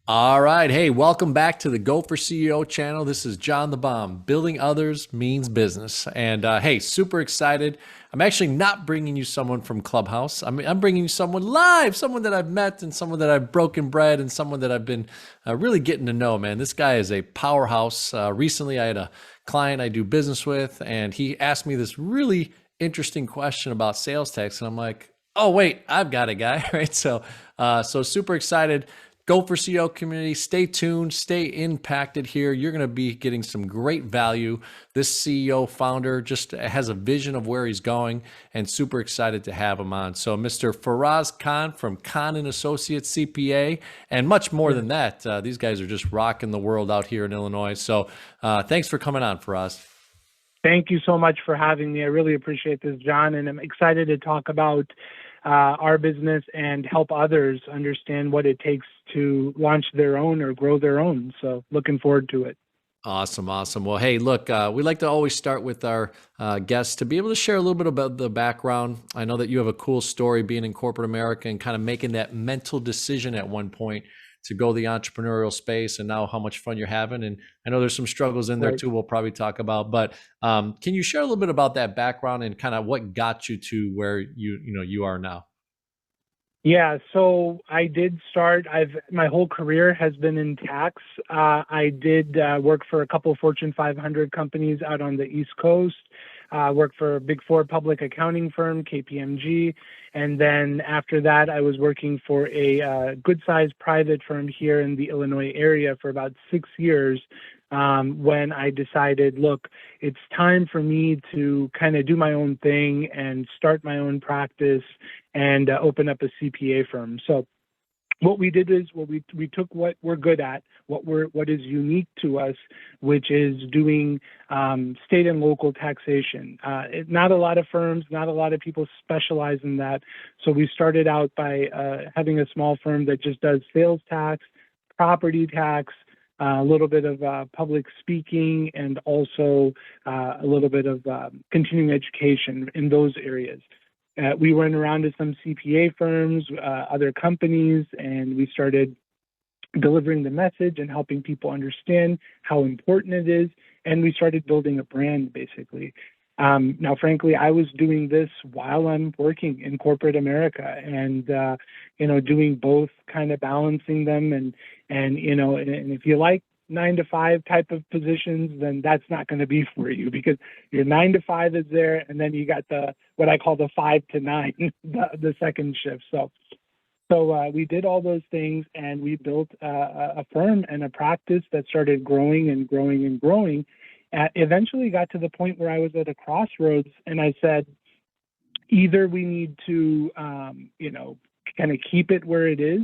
All right. Hey, welcome back to the Go for CEO channel. This is John the Bomb. Building others means business. And hey, super excited. I'm actually not bringing you someone from Clubhouse. I'm bringing you someone live, someone that I've met and someone that I've broken bread and someone that I've been really getting to know, man. This guy is a powerhouse. Recently, I had a client I do business with, and he asked me this really interesting question about sales tax. And I'm like, oh, wait, I've got a guy, right? So super excited. Go for CEO community. Stay tuned, stay impacted here. You're going to be getting some great value. This CEO founder just has a vision of where he's going and super excited to have him on. So Mr. Faraz Khan from Khan and Associates CPA and much more than that. These guys are just rocking the world out here in Illinois. So thanks for coming on, Faraz. Thank you so much for having me. I really appreciate this, John, and I'm excited to talk about our business and help others understand what it takes to launch their own or grow their own. So looking forward to it. Awesome, awesome. Well, hey, look, we like to always start with our guests to be able to share a little bit about the background. I know that you have a cool story being in corporate America and kind of making that mental decision at one point to go the entrepreneurial space, and now how much fun you're having. And I know there's some struggles in there Right. too. We'll probably talk about, but can you share a little bit about that background and kind of what got you to where you are now? Yeah, so I did start. My whole career has been in tax. I did work for a couple of Fortune 500 companies out on the East Coast. Worked for a Big Four public accounting firm, KPMG, and then after that, I was working for a good-sized private firm here in the Illinois area for about 6 years. When I decided, look, it's time for me to kind of do my own thing and start my own practice and open up a CPA firm. So what we did is we took what we're good at, what is unique to us, which is doing state and local taxation. Not a lot of firms, not a lot of people specialize in that. So we started out by having a small firm that just does sales tax, property tax, a little bit of public speaking, and also a little bit of continuing education in those areas. We went around to some CPA firms, other companies, and we started delivering the message and helping people understand how important it is. And we started building a brand, basically. Now, frankly, I was doing this while I'm working in corporate America, and doing both, kind of balancing them, and if you like 9 to 5 type of positions, then that's not going to be for you, because your 9 to 5 is there, and then you got what I call the 5 to 9, the second shift. So we did all those things, and we built a firm and a practice that started growing and growing and growing. Eventually got to the point where I was at a crossroads, and I said, either we need to, kind of keep it where it is,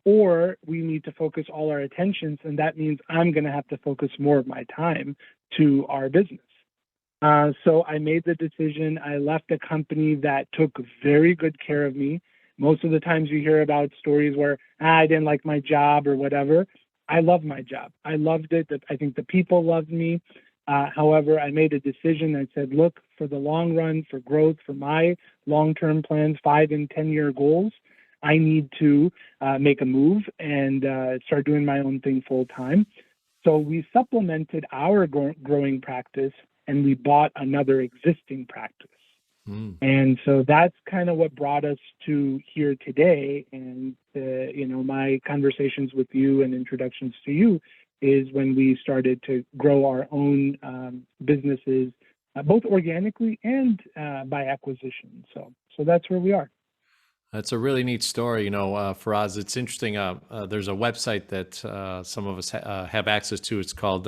or we need to focus all our attentions, and that means I'm going to have to focus more of my time to our business. So I made the decision. I left a company that took very good care of me. Most of the times you hear about stories where I didn't like my job or whatever. I loved my job. I loved it. I think the people loved me. However, I made a decision. I said, look, for the long run, for growth, for my long-term plans, 5 and 10-year goals, I need to make a move and start doing my own thing full time. So we supplemented our growing practice, and we bought another existing practice. And so that's kind of what brought us to here today. And, my conversations with you and introductions to you is when we started to grow our own businesses, both organically and by acquisition. So that's where we are. That's a really neat story, Faraz. It's interesting. There's a website that some of us have access to. It's called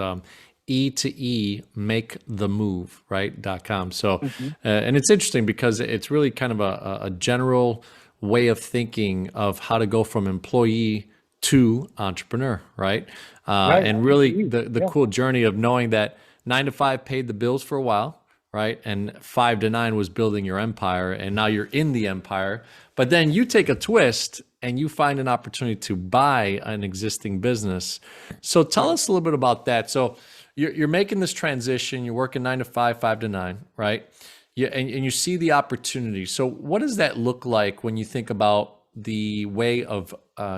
E to E Make the Move, right? .com. So, and it's interesting because it's really kind of a general way of thinking of how to go from employee to entrepreneur, right? Right. And really the cool journey of knowing that 9 to 5 paid the bills for a while, right? And 5 to 9 was building your empire, and now you're in the empire. But then you take a twist and you find an opportunity to buy an existing business. So tell us a little bit about that. So you're making this transition. You're working 9 to 5, 5 to 9, right? And you see the opportunity. So what does that look like when you think about the way of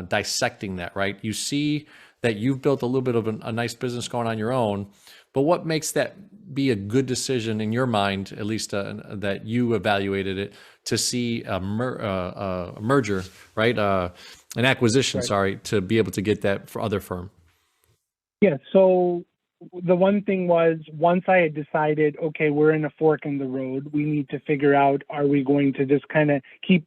dissecting that, right? You see that you've built a little bit of a nice business going on your own, but what makes that be a good decision in your mind, at least that you evaluated it, to see a merger, right? An acquisition, Right. sorry, to be able to get that for other firm. Yeah. So the one thing was, once I had decided, okay, we're in a fork in the road, we need to figure out, are we going to just kind of keep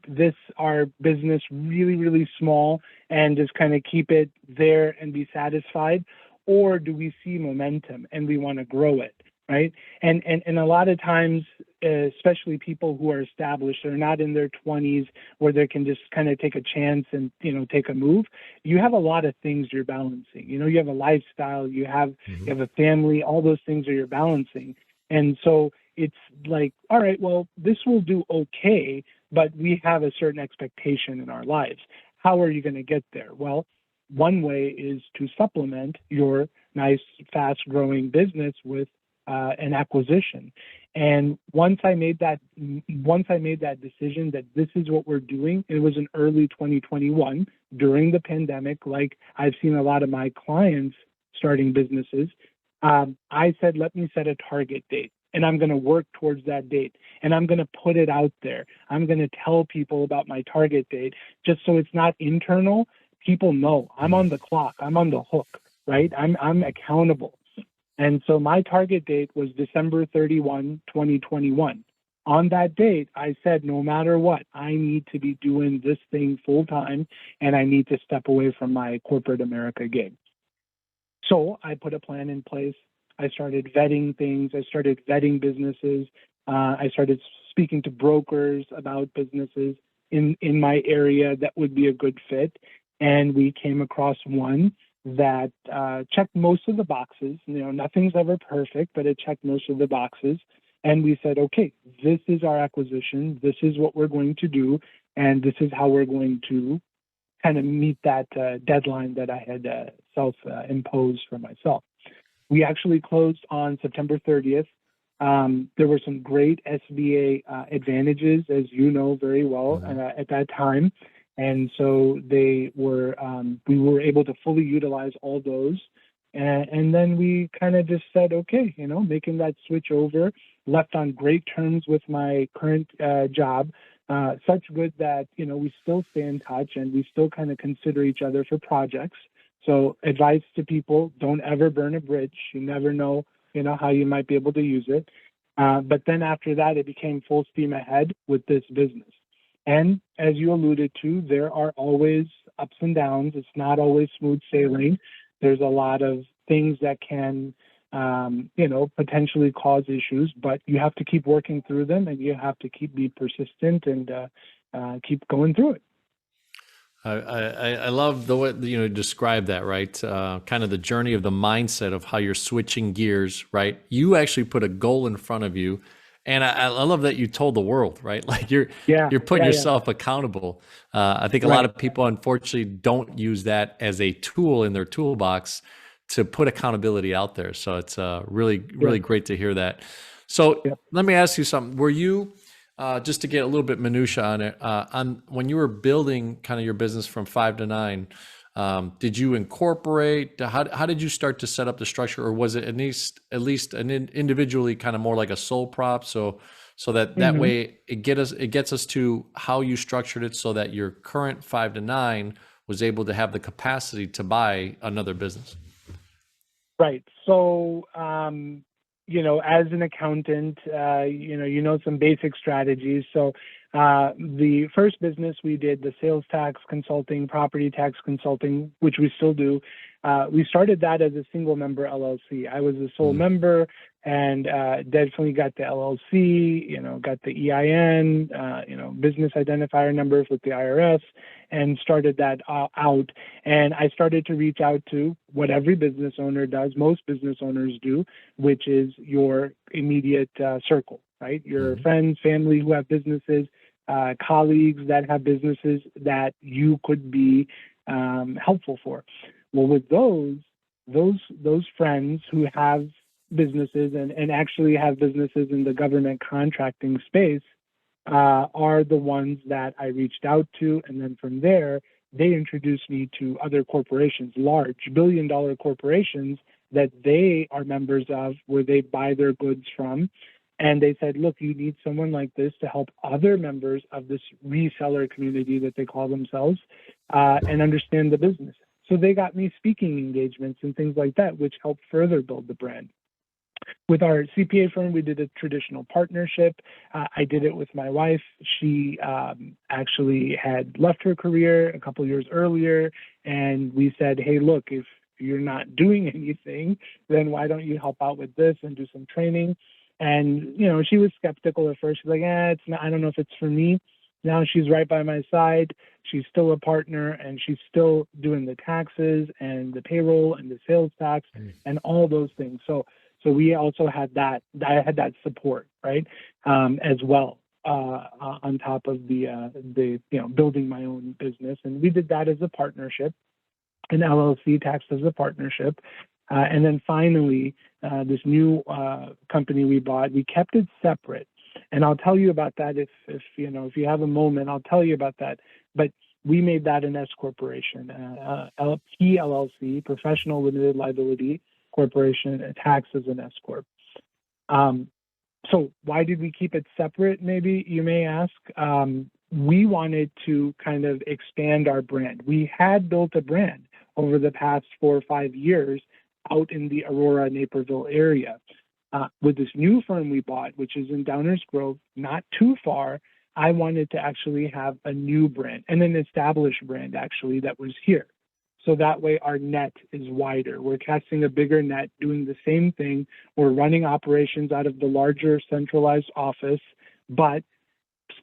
our business really, really small and just kind of keep it there and be satisfied? Or do we see momentum and we want to grow it? Right. And a lot of times, especially people who are established, they're not in their 20s where they can just kind of take a chance and, take a move. You have a lot of things you're balancing. You have a lifestyle, you have a family, all those things are you're balancing. And so it's like, all right, well, this will do okay, but we have a certain expectation in our lives. How are you going to get there? Well, one way is to supplement your nice, fast growing business with an acquisition. And once I made that decision that this is what we're doing, it was in early 2021 during the pandemic. Like I've seen a lot of my clients starting businesses. I said, let me set a target date, and I'm going to work towards that date, and I'm going to put it out there. I'm going to tell people about my target date, just so it's not internal. People know I'm on the clock. I'm on the hook, right? I'm accountable. And so my target date was December 31, 2021. On that date, I said, no matter what, I need to be doing this thing full time, and I need to step away from my corporate America gig. So I put a plan in place. I started vetting things. I started vetting businesses. I started speaking to brokers about businesses in my area that would be a good fit. And we came across one that checked most of the boxes. Nothing's ever perfect, but it checked most of the boxes. And we said, okay, this is our acquisition. This is what we're going to do. And this is how we're going to kind of meet that deadline that I had self-imposed for myself. We actually closed on September 30th. There were some great SBA advantages, as you know very well, at that time. And so we were able to fully utilize all those. And then we kind of just said, okay, making that switch over, left on great terms with my current job, such good that, we still stay in touch and we still kind of consider each other for projects. So advice to people, don't ever burn a bridge. You never know, how you might be able to use it. But then after that, it became full steam ahead with this business. And as you alluded to, there are always ups and downs. It's not always smooth sailing. There's a lot of things that can, potentially cause issues, but you have to keep working through them, and you have to be persistent and keep going through it. I love the way describe that, right? Kind of the journey of the mindset of how you're switching gears, right? You actually put a goal in front of you, and I love that you told the world, right? Like you're putting yourself accountable. I think a lot of people, unfortunately, don't use that as a tool in their toolbox to put accountability out there. So it's really great to hear that. So let me ask you something. Were you just to get a little bit minutia on it, on when you were building kind of your business from 5 to 9, did you incorporate? How did you start to set up the structure, or was it at least an individually kind of more like a sole prop? So that way it gets us to how you structured it, so that your current 5 to 9 was able to have the capacity to buy another business. Right. So, as an accountant, some basic strategies. So the first business we did, the sales tax consulting, property tax consulting, which we still do, we started that as a single member LLC. I was a sole member, and definitely got the LLC, got the EIN, business identifier numbers with the IRS, and started that out. And I started to reach out to what every business owner does, most business owners do, which is your immediate circle, right? Your friends, family who have businesses, colleagues that have businesses that you could be helpful for. Well, with those friends who have businesses and actually have businesses in the government contracting space, are the ones that I reached out to. And then from there, they introduced me to other corporations, large billion-dollar corporations that they are members of, where they buy their goods from. And they said, look, you need someone like this to help other members of this reseller community that they call themselves and understand the business. So they got me speaking engagements and things like that, which helped further build the brand. With our CPA firm, we did a traditional partnership. I did it with my wife. She actually had left her career a couple years earlier, and we said, hey, look, if you're not doing anything, then why don't you help out with this and do some training? And, you know, she was skeptical at first. She's like, it's not, I don't know if it's for me. Now she's right by my side. She's still a partner, and she's still doing the taxes and the payroll and the sales tax and all those things. So we also had that. I had that support, right, as well, on top of the building my own business, and we did that as a partnership, an LLC taxed as a partnership, and then finally, this new company we bought, we kept it separate, and I'll tell you about that if you have a moment, I'll tell you about that, but. We made that an S corporation, PLLC, Professional Limited Liability Corporation, taxed as an S corp. So why did we keep it separate? Maybe you may ask. We wanted to kind of expand our brand. We had built a brand over the past 4 or 5 years out in the Aurora, Naperville area. With this new firm we bought, which is in Downers Grove, not too far, I wanted to actually have a new brand and an established brand actually that was here. So that way our net is wider. We're casting a bigger net, doing the same thing. We're running operations out of the larger centralized office, but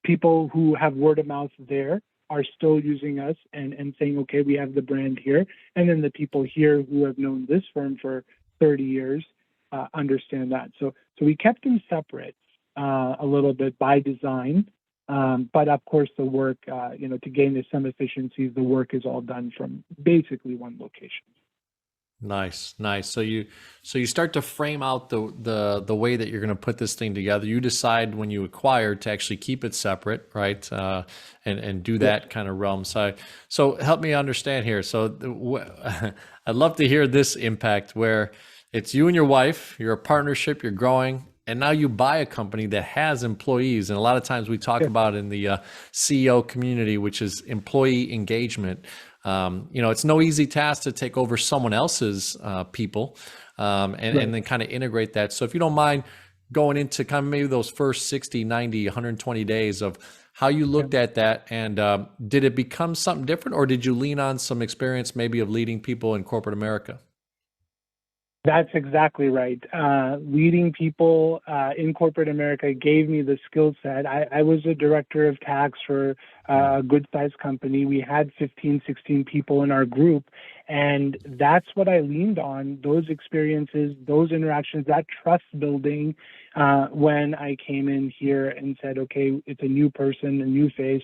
people who have word of mouth there are still using us and saying, okay, we have the brand here. And then the people here who have known this firm for 30 years understand that. So we kept them separate a little bit by design. But of course, the work, to gain some efficiencies, the work is all done from basically one location. Nice. So you start to frame out the way that you're going to put this thing together. You decide when you acquire to actually keep it separate, right? And do that kind of realm. So help me understand here. So I'd love to hear this impact where it's you and your wife, you're a partnership, you're growing. And now you buy a company that has employees. And a lot of times we talk about in the CEO community, which is employee engagement. It's no easy task to take over someone else's people and then kind of integrate that. So if you don't mind going into kind of maybe those first 60, 90, 120 days of how you looked at that, and did it become something different, or did you lean on some experience maybe of leading people in corporate America? That's exactly right. Leading people in corporate America gave me the skill set. I was a director of tax for a good-sized company. We had 15, 16 people in our group, and that's what I leaned on, those experiences, those interactions, that trust building when I came in here and said, okay, it's a new person, a new face.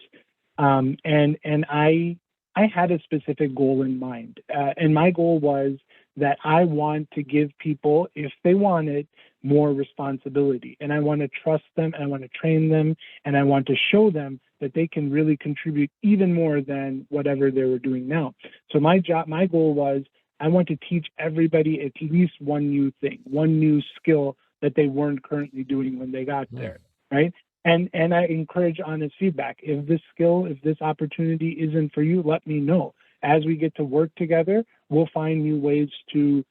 And I had a specific goal in mind. And my goal was that I want to give people, if they want it, more responsibility. And I want to trust them, and I want to train them, and I want to show them that they can really contribute even more than whatever they were doing now. So my goal was, I want to teach everybody at least one new thing, one new skill that they weren't currently doing when they got there, right? And I encourage honest feedback. If this skill, if this opportunity isn't for you, let me know. As we get to work together, we'll find new ways to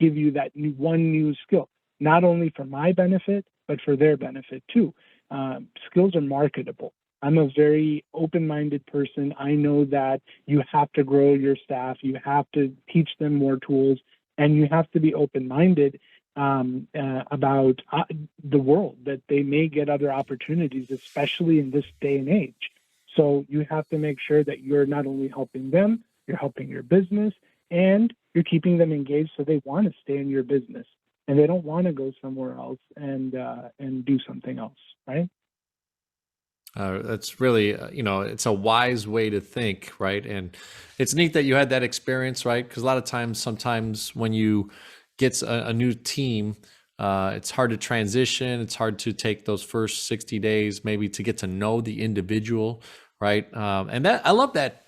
give you that one new skill, not only for my benefit, but for their benefit too. Skills are marketable. I'm a very open-minded person. I know that you have to grow your staff, you have to teach them more tools, and you have to be open-minded about the world, that they may get other opportunities, especially in this day and age. So you have to make sure that you're not only helping them, you're helping your business, and you're keeping them engaged so they want to stay in your business and they don't want to go somewhere else and do something else, right? That's really, it's a wise way to think, right? And it's neat that you had that experience, right? Because a lot of times, sometimes when you get a new team, It's hard to transition. It's hard to take those first 60 days, maybe to get to know the individual, right? And that I love that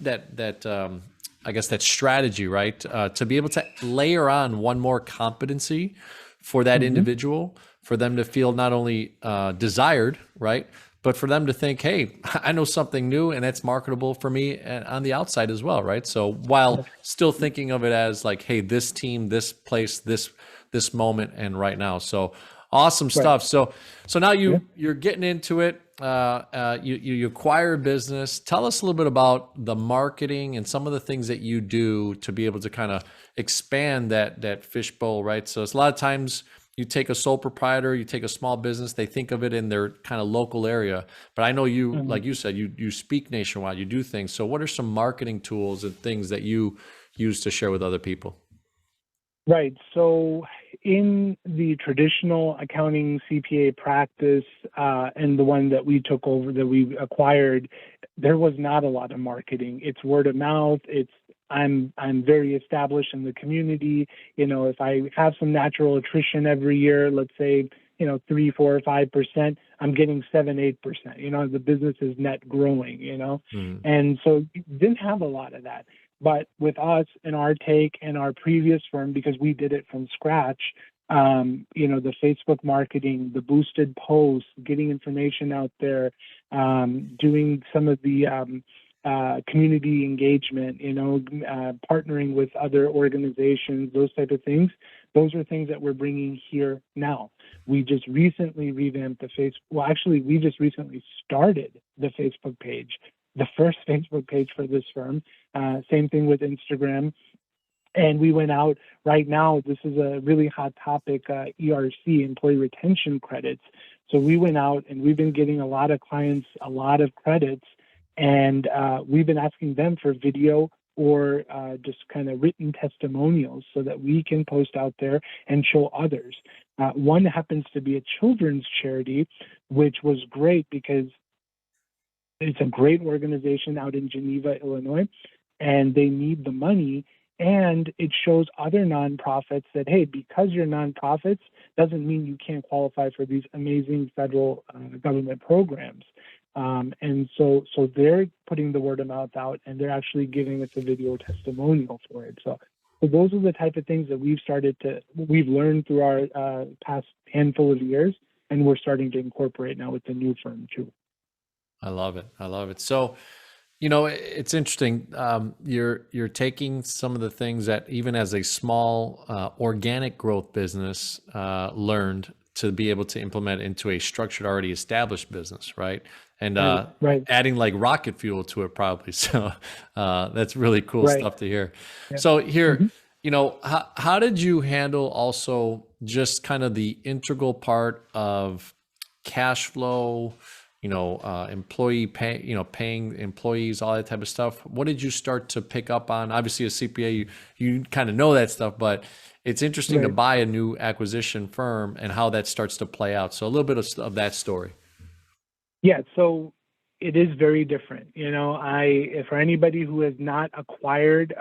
I guess that strategy, right? To be able to layer on one more competency for that Hmm. individual, for them to feel not only desired, right, but for them to think, hey, I know something new and that's marketable for me and on the outside as well, right? So while still thinking of it as like, hey, this team, this place, this moment and right now. So awesome Right. stuff. So now Yeah. you're getting into it. You acquire a business. Tell us a little bit about the marketing and some of the things that you do to be able to kind of expand that fishbowl, right? So it's a lot of times you take a sole proprietor, you take a small business, they think of it in their kind of local area. But I know you, Mhm. like you said, you speak nationwide, you do things. So what are some marketing tools and things that you use to share with other people? Right. So, in the traditional accounting CPA practice, and the one that we took over, that we acquired, there was not a lot of marketing. It's word of mouth. I'm very established in the community. If I have some natural attrition every year, let's say 3, 4, or 5%, I'm getting 7, 8%. The business is net growing. Mm, And so didn't have a lot of that. But with us and our take and our previous firm, because we did it from scratch, the Facebook marketing, the boosted posts, getting information out there, doing some of the community engagement, partnering with other organizations, those type of things. Those are things that we're bringing here now. We just recently revamped the Facebook. Well, actually, we just recently started the Facebook page, the first Facebook page for this firm. Same thing with Instagram. And we went out right now. This is a really hot topic, ERC, employee retention credits. So we went out and we've been getting a lot of clients, a lot of credits, and we've been asking them for video or just kind of written testimonials so that we can post out there and show others. One happens to be a children's charity, which was great because it's a great organization out in Geneva, Illinois, and they need the money. And it shows other nonprofits that, hey, because you're nonprofits doesn't mean you can't qualify for these amazing federal government programs. And so they're putting the word of mouth out, and they're actually giving us a video testimonial for it. So those are the type of things that we've learned through our past handful of years, and we're starting to incorporate now with the new firm too. I love it. I love it. So, it's interesting. You're taking some of the things that even as a small organic growth business learned to be able to implement into a structured, already established business, right? And Right, right, adding like rocket fuel to it, probably. So that's really cool right. stuff to hear. Yeah. So here, Hmm. how did you handle also just kind of the integral part of cash flow? Employee pay, paying employees, all that type of stuff. What did you start to pick up on? Obviously, a CPA, you kind of know that stuff, but it's interesting to Right. buy a new acquisition firm and how that starts to play out. So a little bit of that story. Yeah. So it is very different. For anybody who has not acquired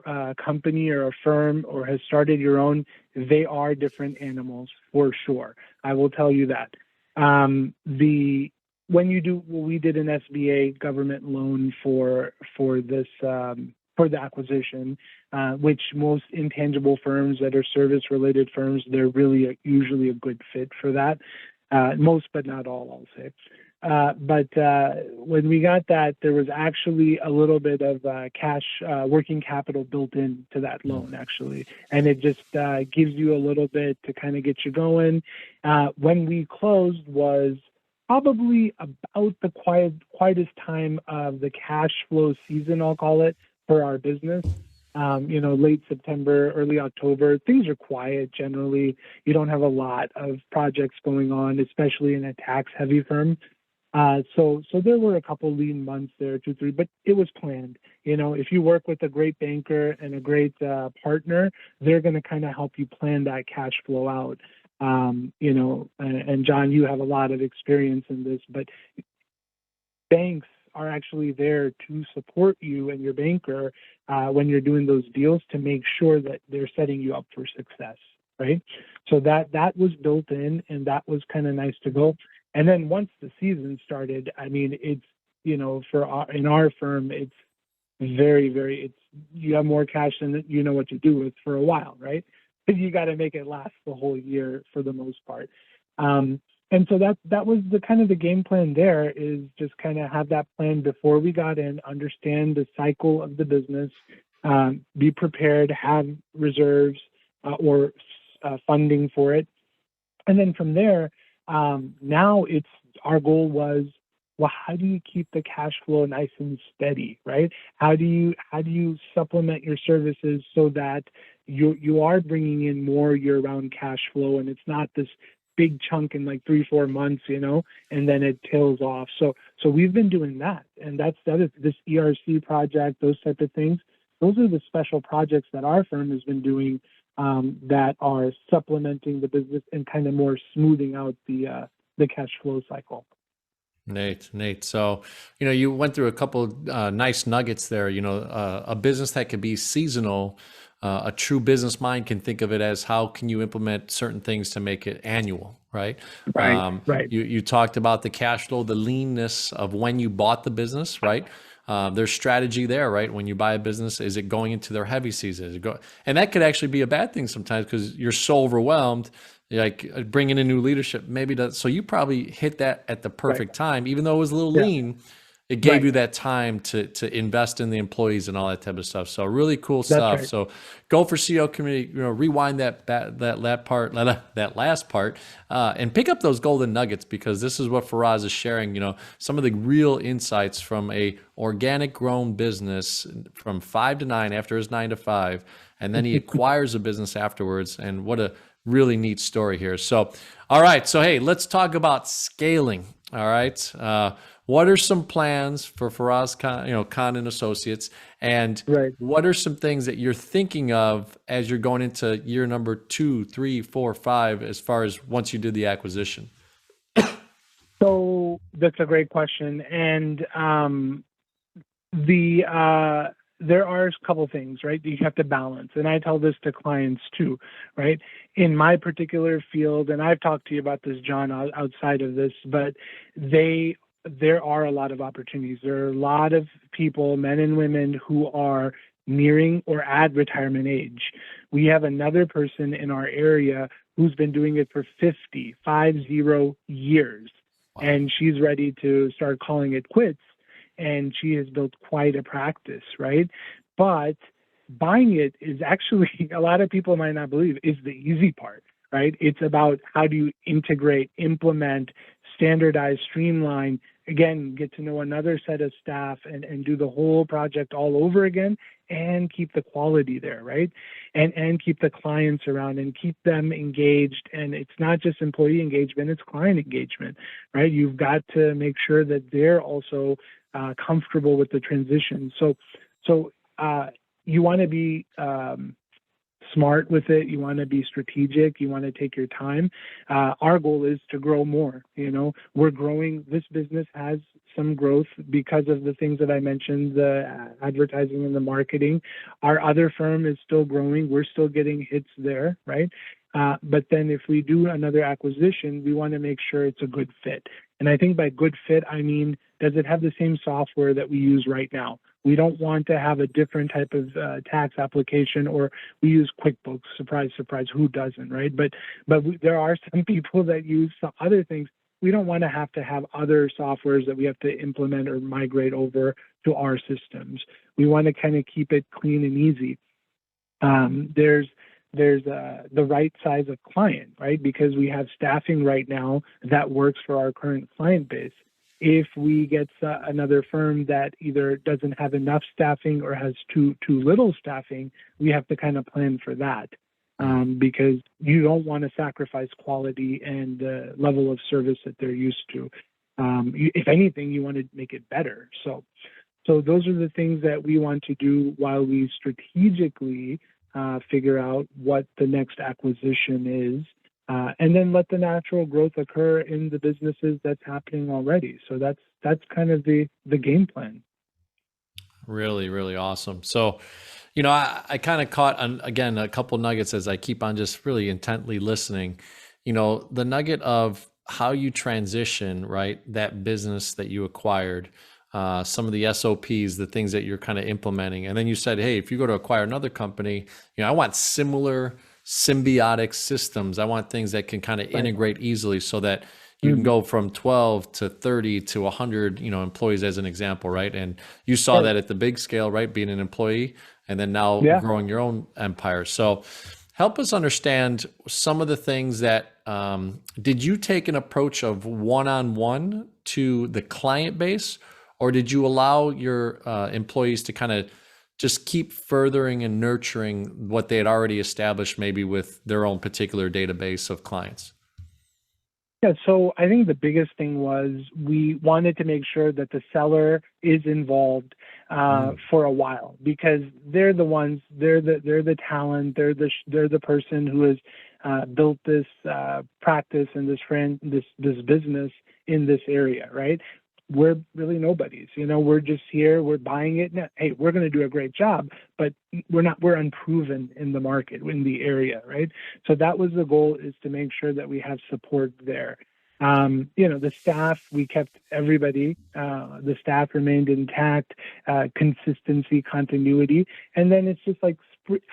a company or a firm or has started your own, they are different animals for sure. I will tell you that. The When you do, well, we did an SBA government loan for this for the acquisition, which most intangible firms that are service related firms, they're really usually a good fit for that. Most, but not all, I'll say. But when we got that, there was actually a little bit of cash working capital built into that loan, actually. And it just gives you a little bit to kind of get you going. When we closed was probably about the quietest time of the cash flow season, I'll call it, for our business. Late September, early October, things are quiet generally. You don't have a lot of projects going on, especially in a tax heavy firm. So there were a couple lean months there, 2, 3, but it was planned. If you work with a great banker and a great partner, they're going to kind of help you plan that cash flow out. And John, you have a lot of experience in this, but banks are actually there to support you and your banker when you're doing those deals to make sure that they're setting you up for success. right? So that was built in, and that was kind of nice to go. And then once the season started, I mean, it's, in our firm, it's it's, you have more cash than you know what to do with for a while, right? Because you got to make it last the whole year for the most part. Um, and so that was the kind of the game plan there, is just kind of have that plan before we got in, understand the cycle of the business, be prepared, have reserves, or funding for it. And then from there, now it's, our goal was, well, how do you keep the cash flow nice and steady, right? How do you supplement your services so that you are bringing in more year-round cash flow, and it's not this big chunk in like 3-4 months, and then it tails off. So we've been doing that, and that is this ERC project, those type of things. Those are the special projects that our firm has been doing, that are supplementing the business and kind of more smoothing out the cash flow cycle. Nate. So, you went through a couple nice nuggets there. A business that could be seasonal, a true business mind can think of it as how can you implement certain things to make it annual, right? Right, right, You talked about the cash flow, the leanness of when you bought the business, right? There's strategy there, right? When you buy a business, is it going into their heavy season? And that could actually be a bad thing sometimes because you're so overwhelmed, like bringing in new leadership. So you probably hit that at the right. perfect time, even though it was a little Yeah, lean. It gave right. you that time to invest in the employees and all that type of stuff. So really cool That's stuff. right. So go for CEO community. Rewind that last part, and pick up those golden nuggets because this is what Faraz is sharing. Some of the real insights from a organic grown business from 5 to 9 after his 9 to 5, and then he acquires a business afterwards. And what a really neat story here. So, all right. So hey, let's talk about scaling. All right. What are some plans for Faraz Khan, Khan and Associates, and Right. what are some things that you're thinking of as you're going into year number 2, 3, 4, 5, as far as once you did the acquisition? So that's a great question, and there are a couple things, right? You have to balance, and I tell this to clients too, right? In my particular field, and I've talked to you about this, John, outside of this, but there are a lot of opportunities. There are a lot of people, men and women, who are nearing or at retirement age. We have another person in our area who's been doing it for 50 years, Wow. and she's ready to start calling it quits. And she has built quite a practice, right? But buying it is actually, a lot of people might not believe, is the easy part, right? It's about how do you integrate, implement, standardize, streamline, again, get to know another set of staff, and do the whole project all over again, and keep the quality there, right? And keep the clients around and keep them engaged. And it's not just employee engagement, it's client engagement, right? You've got to make sure that they're also comfortable with the transition. So you want to be smart with it. You want to be strategic. You want to take your time. Our goal is to grow more. We're growing. This business has some growth because of the things that I mentioned, the advertising and the marketing. Our other firm is still growing. We're still getting hits there, right? But then if we do another acquisition, we want to make sure it's a good fit. And I think by good fit, I mean, does it have the same software that we use right now? We don't want to have a different type of tax application, or we use QuickBooks. Surprise, surprise, who doesn't, right? But there are some people that use some other things. We don't want to have other softwares that we have to implement or migrate over to our systems. We want to kind of keep it clean and easy. There's the right size of client, right? Because we have staffing right now that works for our current client base. If we get another firm that either doesn't have enough staffing or has too little staffing, we have to kind of plan for that, because you don't want to sacrifice quality and the level of service that they're used to. If anything, you want to make it better. So those are the things that we want to do while we strategically figure out what the next acquisition is. And then let the natural growth occur in the businesses that's happening already. So that's kind of the game plan. Really, really awesome. So, I kind of caught on again a couple nuggets as I keep on just really intently listening. The nugget of how you transition, right? That business that you acquired, some of the SOPs, the things that you're kind of implementing. And then you said, hey, if you go to acquire another company, I want similar symbiotic systems. I want things that can kind of Right. integrate easily so that you can Mhm. go from 12 to 30 to 100, employees as an example, right? And you saw Right. that at the big scale, right? Being an employee and then now Yeah. growing your own empire. So help us understand some of the things that, did you take an approach of one-on-one to the client base, or did you allow your employees to kind of just keep furthering and nurturing what they had already established, maybe with their own particular database of clients? Yeah, so I think the biggest thing was we wanted to make sure that the seller is involved Mm. for a while, because they're the ones, they're the talent, they're the person who has built this practice and this business in this area, right? We're really nobodies, we're just here, we're buying it. Now, hey, we're going to do a great job, but we're unproven in the market, in the area, right? So that was the goal, is to make sure that we have support there. The staff, we kept everybody, the staff remained intact, consistency, continuity. And then it's just like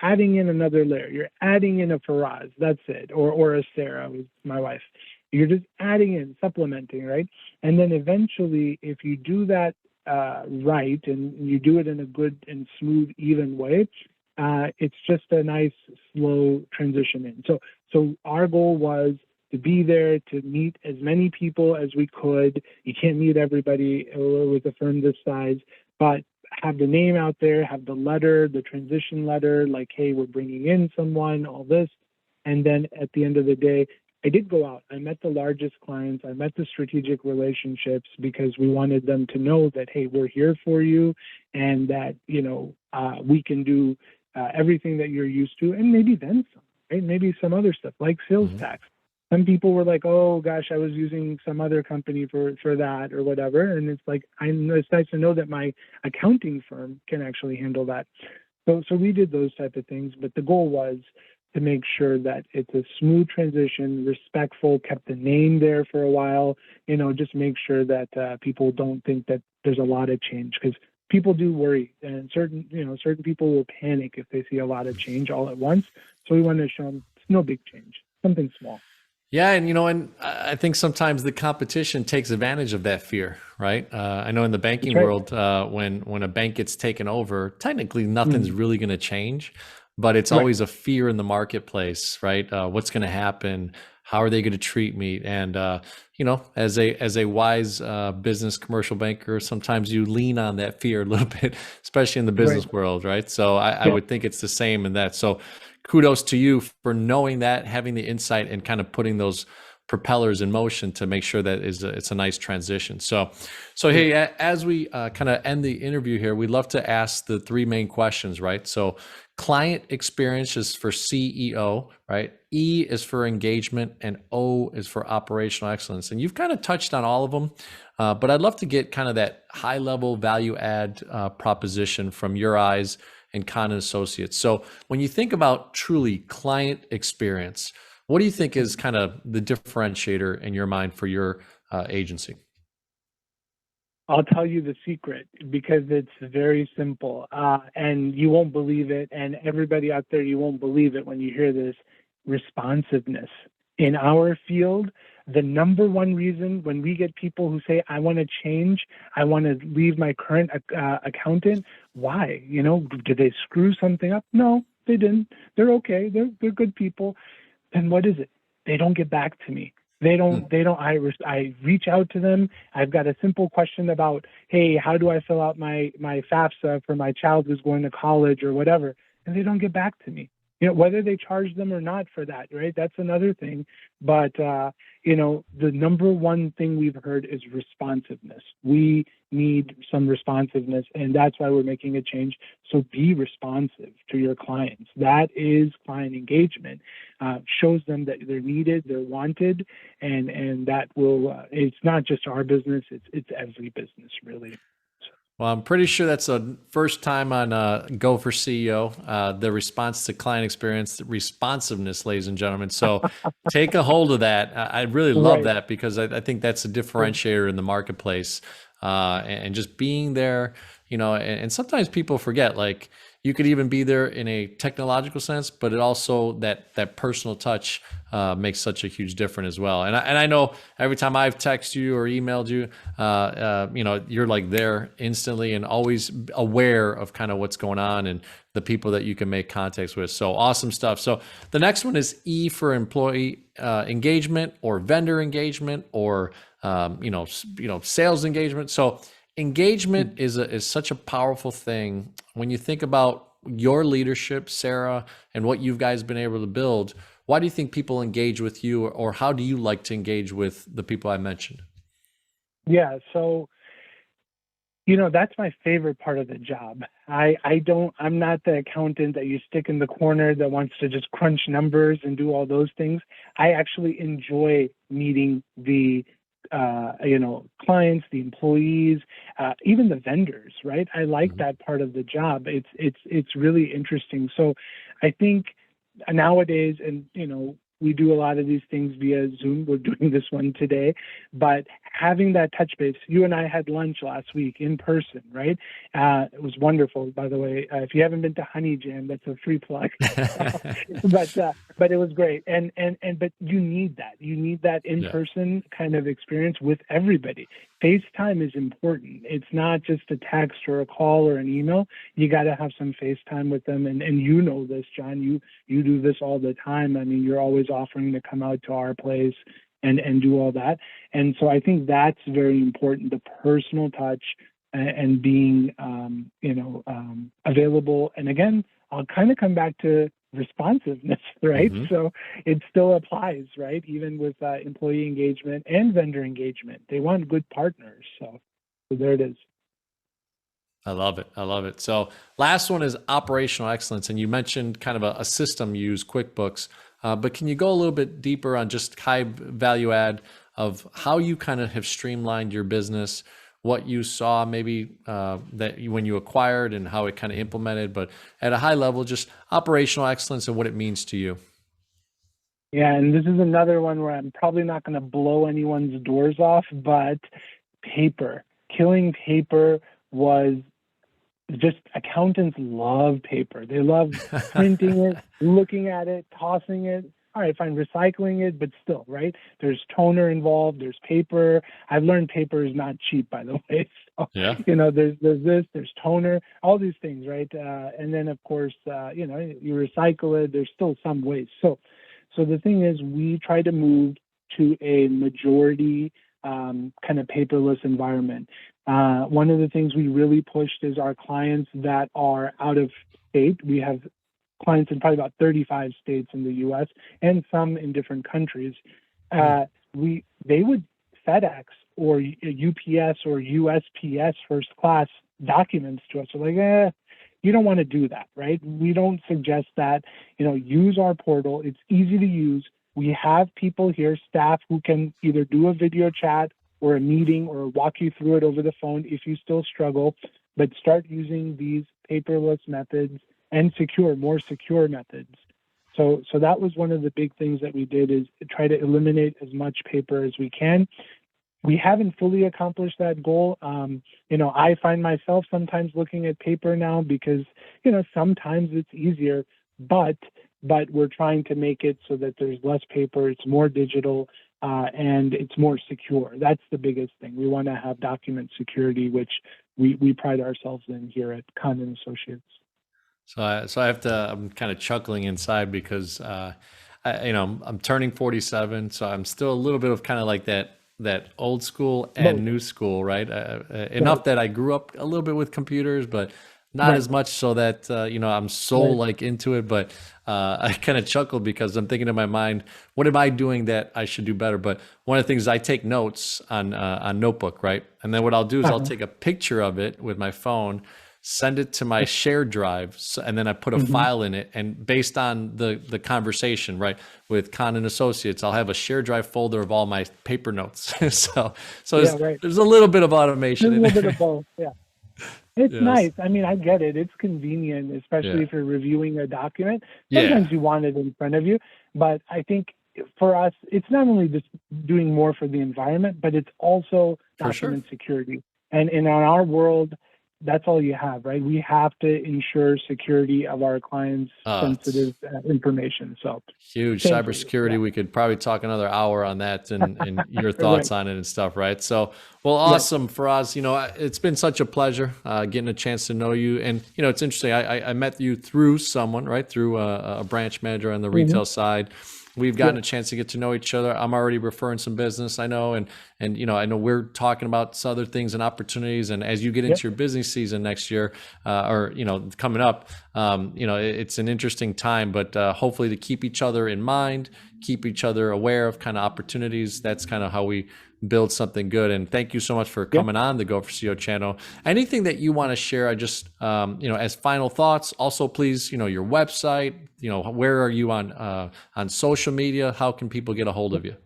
adding in another layer. You're adding in a Faraz, that's it, or a Sarah, who's my wife. You're just adding in, supplementing, right? And then eventually, if you do that right, and you do it in a good and smooth, even way, it's just a nice, slow transition in. So our goal was to be there, to meet as many people as we could. You can't meet everybody with a firm this size, but have the name out there, have the letter, the transition letter, like, hey, we're bringing in someone, all this. And then at the end of the day, I did go out. I met the largest clients. I met the strategic relationships, because we wanted them to know that, hey, we're here for you, and that, we can do everything that you're used to, and maybe then some, right? Maybe some other stuff like sales Mhm. tax. Some people were like, oh gosh, I was using some other company for that or whatever. And it's like, it's nice to know that my accounting firm can actually handle that. So we did those type of things, but the goal was to make sure that it's a smooth transition, respectful, kept the name there for a while, just make sure that people don't think that there's a lot of change, because people do worry, and certain people will panic if they see a lot of change all at once. So we want to show them it's no big change, something small. Yeah, and I think sometimes the competition takes advantage of that fear, right? I know in the That's banking right. world, when a bank gets taken over, technically nothing's Mm, really going to change, but it's right. always a fear in the marketplace, right? What's going to happen? How are they going to treat me? And as a wise business commercial banker, sometimes you lean on that fear a little bit, especially in the Right. business world, right? So I Yeah. would think it's the same in that. So kudos to you for knowing that, having the insight, and kind of putting those propellers in motion to make sure that it's a nice transition. So Yeah. hey, as we kind of end the interview here, we'd love to ask the three main questions, right? So client experience is for CEO, right? E is for engagement, and O is for operational excellence. And you've kind of touched on all of them, but I'd love to get kind of that high level value add proposition from your eyes and Khan and Associates. So when you think about truly client experience, what do you think is kind of the differentiator in your mind for your agency? I'll tell you the secret, because it's very simple, and you won't believe it. And everybody out there, you won't believe it when you hear this: responsiveness. In our field, the number one reason when we get people who say, I want to change, I want to leave my current accountant, why? Did they screw something up? No, they didn't. They're okay. They're good people. Then what is it? They don't get back to me. I reach out to them. I've got a simple question about, hey, how do I fill out my FAFSA for my child who's going to college or whatever? And they don't get back to me. Whether they charge them or not for that, right? That's another thing. But the number one thing we've heard is responsiveness. We need some responsiveness, and that's why we're making a change. So be responsive to your clients. That is client engagement. Shows them that they're needed, they're wanted, and that will. It's not just our business; it's every business, really. Well, I'm pretty sure that's the first time on Go for CEO, the response to client experience, the responsiveness, ladies and gentlemen. So take a hold of that. I really love Right. that because I think that's a differentiator in the marketplace, and just being there, and sometimes people forget, like, you could even be there in a technological sense, but it also that personal touch makes such a huge difference as well. And I know every time I've texted you or emailed you, you're like there instantly and always aware of kind of what's going on and the people that you can make contacts with. So awesome stuff. So the next one is E for employee engagement or vendor engagement or sales engagement. So engagement is such a powerful thing when you think about your leadership, Sarah, and what you guys been able to build. Why do you think people engage with you, or how do you like to engage with the people I mentioned? Yeah. So, that's my favorite part of the job. I'm not the accountant that you stick in the corner that wants to just crunch numbers and do all those things. I actually enjoy meeting the clients, the employees, even the vendors, right? I like Mhm. that part of the job. It's really interesting. So I think nowadays, and we do a lot of these things via Zoom. We're doing this one today, but having that touch base. You and I had lunch last week in person, right? It was wonderful, by the way. If you haven't been to Honey Jam, that's a free plug. But it was great. But you need that. You need that in Yeah. person kind of experience with everybody. FaceTime is important. It's not just a text or a call or an email. You got to have some FaceTime with them. And you know this, John. You do this all the time. I mean, you're always offering to come out to our place and do all that. And so I think that's very important, the personal touch and being, available. And again, I'll kind of come back to responsiveness, right? Hmm. So it still applies, right? Even with employee engagement and vendor engagement, they want good partners. So there it is. I love it. I love it. So last one is operational excellence. And you mentioned kind of a system you use, QuickBooks, but can you go a little bit deeper on just high value add of how you kind of have streamlined your business, what you saw maybe when you acquired and how it kind of implemented, but at a high level, just operational excellence and what it means to you. Yeah, and this is another one where I'm probably not going to blow anyone's doors off, but paper, killing paper was just accountants love paper. They love printing it, looking at it, tossing it. All right, fine, recycling it, but still, right? There's toner involved. There's paper. I've learned paper is not cheap, by the way. So, Yeah. there's toner, all these things, right? And then of course, you recycle it. There's still some waste. So the thing is, we try to move to a majority kind of paperless environment. One of the things we really pushed is our clients that are out of state. We have clients in probably about 35 states in the U.S. and some in different countries. Hmm. They would FedEx or UPS or USPS first class documents to us. So like, you don't want to do that, right? We don't suggest that. Use our portal. It's easy to use. We have people here, staff, who can either do a video chat or a meeting or walk you through it over the phone if you still struggle, but start using these paperless methods and more secure methods. So that was one of the big things that we did, is try to eliminate as much paper as we can. We haven't fully accomplished that goal. I find myself sometimes looking at paper now because, sometimes it's easier, but we're trying to make it so that there's less paper, it's more digital, and it's more secure. That's the biggest thing. We want to have document security, which we pride ourselves in here at Khan Associates. So I have to. I'm kind of chuckling inside because I'm turning 47, so I'm still a little bit of kind of like that old school and Both. new school, right? Right. Enough that I grew up a little bit with computers, but not Right. as much so that I'm so Right. like into it. But I kind of chuckled because I'm thinking in my mind, what am I doing that I should do better? But one of the things, I take notes on notebook, right? And then what I'll do is I'll Uh-huh. take a picture of it with my phone, send it to my shared drive, and then I put a Hmm. file in it. And based on the conversation, right, with Khan and Associates, I'll have a shared drive folder of all my paper notes. so Yeah. there's Right. there's a little bit of There's automation a in little bit there. of both. Yeah. It's Yes. nice. I mean, I get it. It's convenient, especially Yeah. if you're reviewing a document. Yeah, Sometimes you want it in front of you, but I think for us, it's not only just doing more for the environment, but it's also for sure. document security. And in our world, that's all you have, right? We have to ensure security of our clients' It's sensitive information. So, huge same for you. Yeah. cybersecurity. We could probably talk another hour on that and your thoughts Right. on it and stuff, right? So, well, Right. awesome, Faraz. It's been such a pleasure getting a chance to know you. And it's interesting. I met you through someone, right? Through a branch manager on the Hmm. retail side. We've gotten Yeah. a chance to get to know each other. I'm already referring some business, I know, and I know we're talking about some other things and opportunities. And as you get Yep. into your busy season next year, or coming up, it's an interesting time. But hopefully, to keep each other in mind, keep each other aware of kind of opportunities. That's kind of how we build something good. And thank you so much for Yeah. coming on the Go for CEO channel. Anything that you want to share? I just as final thoughts. Also, please, your website. Where are you on social media? How can people get a hold of you?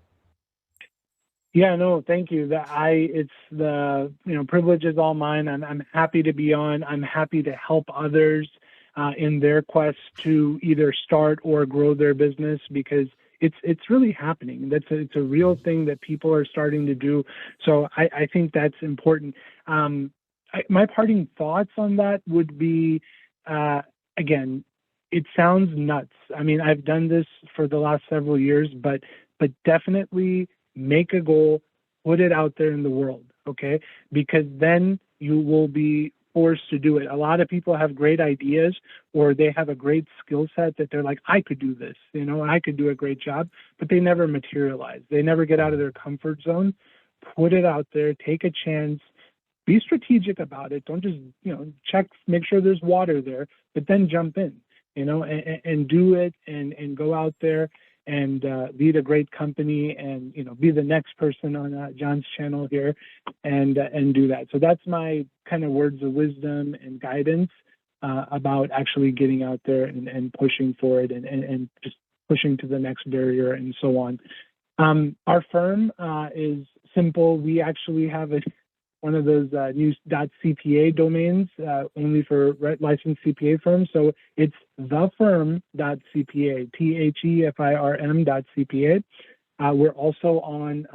Yeah, no, thank you. It's the, privilege is all mine. I'm happy to be on. I'm happy to help others in their quest to either start or grow their business, because it's really happening. It's a real thing that people are starting to do. So I think that's important. My parting thoughts on that would be, again, it sounds nuts. I mean, I've done this for the last several years, but definitely make a goal, put it out there in the world, okay? Because then you will be forced to do it. A lot of people have great ideas, or they have a great skill set that they're like, I could do this, I could do a great job, but they never materialize. They never get out of their comfort zone. Put it out there, take a chance, be strategic about it. Don't just, check, make sure there's water there, but then jump in, and do it, and go out there and lead a great company, and be the next person on John's channel here, and do that. So that's my kind of words of wisdom and guidance about actually getting out there and pushing for it, and just pushing to the next barrier and so on. Our firm is simple. We actually have one of those new .cpa domains only for licensed CPA firms. So it's thefirm.cpa, THEFIRM.cpa. We're also on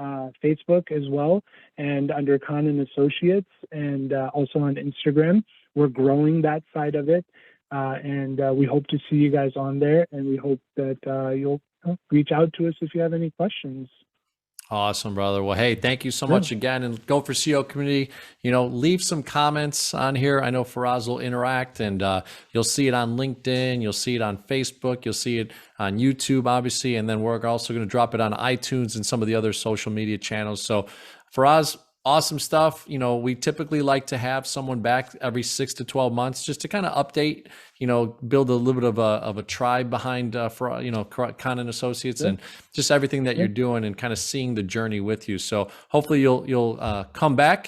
Facebook as well, and under Khan and Associates, and also on Instagram. We're growing that side of it, and we hope to see you guys on there, and we hope that you'll reach out to us if you have any questions. Awesome, brother. Well, hey, thank you so Yeah. much again. And Go for CEO community, leave some comments on here. I know Faraz will interact, and you'll see it on LinkedIn. You'll see it on Facebook. You'll see it on YouTube, obviously. And then we're also going to drop it on iTunes and some of the other social media channels. So, Faraz, awesome stuff. We typically like to have someone back every 6 to 12 months just to kind of update, build a little bit of a tribe behind for Khan and Associates, Yeah. and just everything that Yeah. you're doing, and kind of seeing the journey with you. So hopefully you'll come back